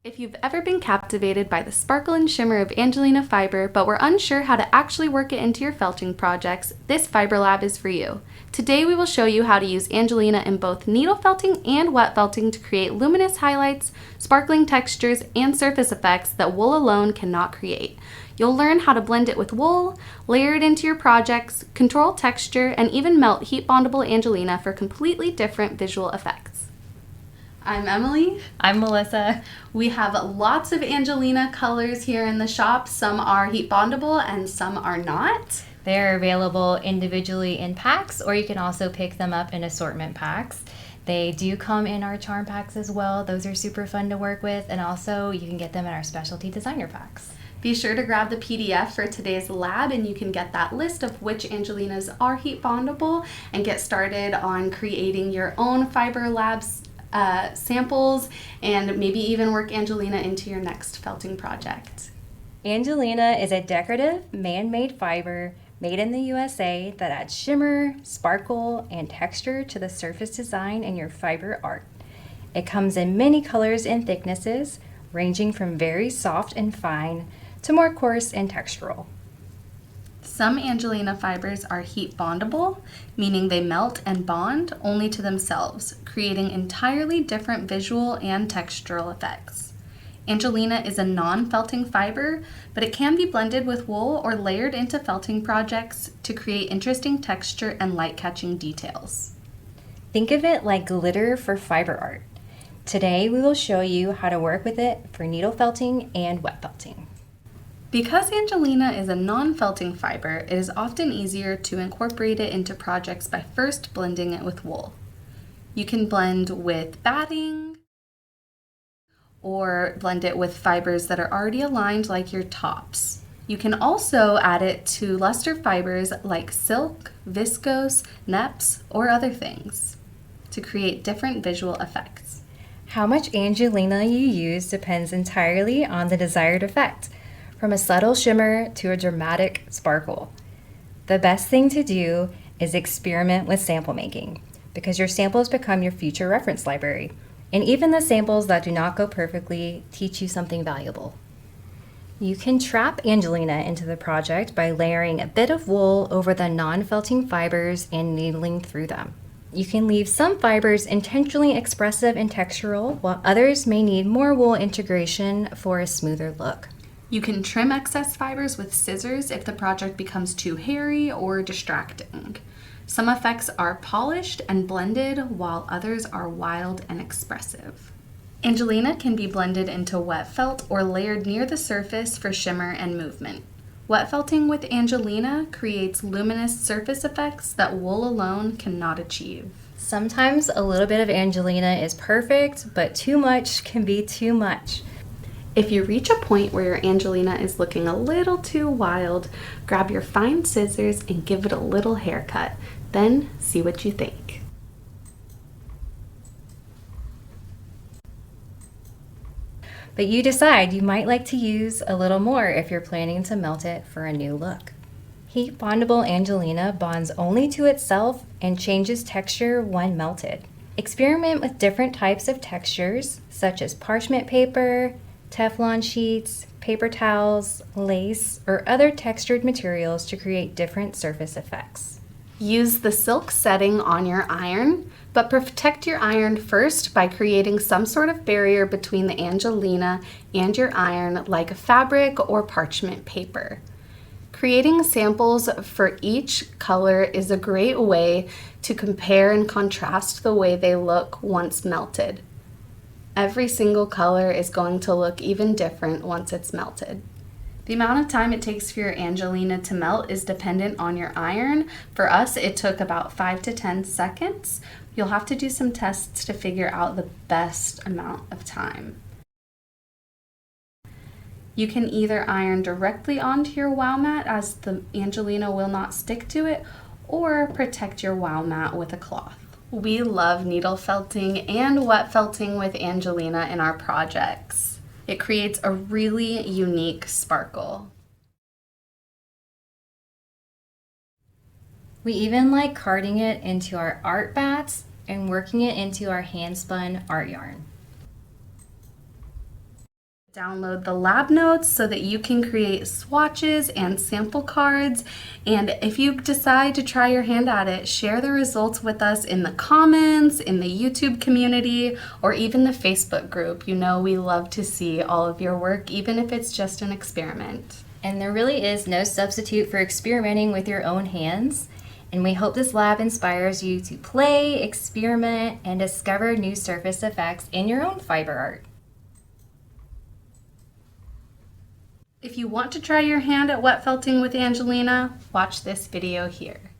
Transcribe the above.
If you've ever been captivated by the sparkle and shimmer of Angelina fiber but were unsure how to actually work it into your felting projects, this fiber lab is for you. Today we will show you how to use Angelina in both needle felting and wet felting to create luminous highlights, sparkling textures, and surface effects that wool alone cannot create. You'll learn how to blend it with wool, layer it into your projects, control texture, and even melt heat bondable Angelina for completely different visual effects. I'm Emily. I'm Melissa. We have lots of Angelina colors here in the shop. Some are heat bondable and some are not. They're available individually in packs, or you can also pick them up in assortment packs. They do come in our charm packs as well. Those are super fun to work with, and also you can get them in our specialty designer packs. Be sure to grab the PDF for today's lab and you can get that list of which Angelinas are heat bondable and get started on creating your own fiber labs samples and maybe even work Angelina into your next felting project. Angelina is a decorative, man-made fiber made in the USA that adds shimmer, sparkle, and texture to the surface design in your fiber art. It comes in many colors and thicknesses, ranging from very soft and fine to more coarse and textural. Some Angelina fibers are heat bondable, meaning they melt and bond only to themselves, creating entirely different visual and textural effects. Angelina is a non-felting fiber, but it can be blended with wool or layered into felting projects to create interesting texture and light-catching details. Think of it like glitter for fiber art. Today we will show you how to work with it for needle felting and wet felting. Because Angelina is a non-felting fiber, it is often easier to incorporate it into projects by first blending it with wool. You can blend with batting or blend it with fibers that are already aligned like your tops. You can also add it to luster fibers like silk, viscose, neps, or other things to create different visual effects. How much Angelina you use depends entirely on the desired effect, from a subtle shimmer to a dramatic sparkle. The best thing to do is experiment with sample making, because your samples become your future reference library, and even the samples that do not go perfectly teach you something valuable. You can trap Angelina into the project by layering a bit of wool over the non-felting fibers and needling through them. You can leave some fibers intentionally expressive and textural, while others may need more wool integration for a smoother look. You can trim excess fibers with scissors if the project becomes too hairy or distracting. Some effects are polished and blended, while others are wild and expressive. Angelina can be blended into wet felt or layered near the surface for shimmer and movement. Wet felting with Angelina creates luminous surface effects that wool alone cannot achieve. Sometimes a little bit of Angelina is perfect, but too much can be too much. If you reach a point where your Angelina is looking a little too wild, grab your fine scissors and give it a little haircut. Then see what you think. But you decide you might like to use a little more if you're planning to melt it for a new look. Heat bondable Angelina bonds only to itself and changes texture when melted. Experiment with different types of textures, such as parchment paper, Teflon sheets, paper towels, lace, or other textured materials to create different surface effects. Use the silk setting on your iron, but protect your iron first by creating some sort of barrier between the Angelina and your iron, like fabric or parchment paper. Creating samples for each color is a great way to compare and contrast the way they look once melted. Every single color is going to look even different once it's melted. The amount of time it takes for your Angelina to melt is dependent on your iron. For us, it took about 5 to 10 seconds. You'll have to do some tests to figure out the best amount of time. You can either iron directly onto your wow mat, as the Angelina will not stick to it, or protect your wow mat with a cloth. We love needle felting and wet felting with Angelina in our projects. It creates a really unique sparkle. We even like carding it into our art bats and working it into our hand-spun art yarn. Download the lab notes so that you can create swatches and sample cards. And if you decide to try your hand at it, share the results with us in the comments, in the YouTube community, or even the Facebook group. You know we love to see all of your work, even if it's just an experiment. And there really is no substitute for experimenting with your own hands. And we hope this lab inspires you to play, experiment, and discover new surface effects in your own fiber art. If you want to try your hand at wet felting with Angelina, watch this video here.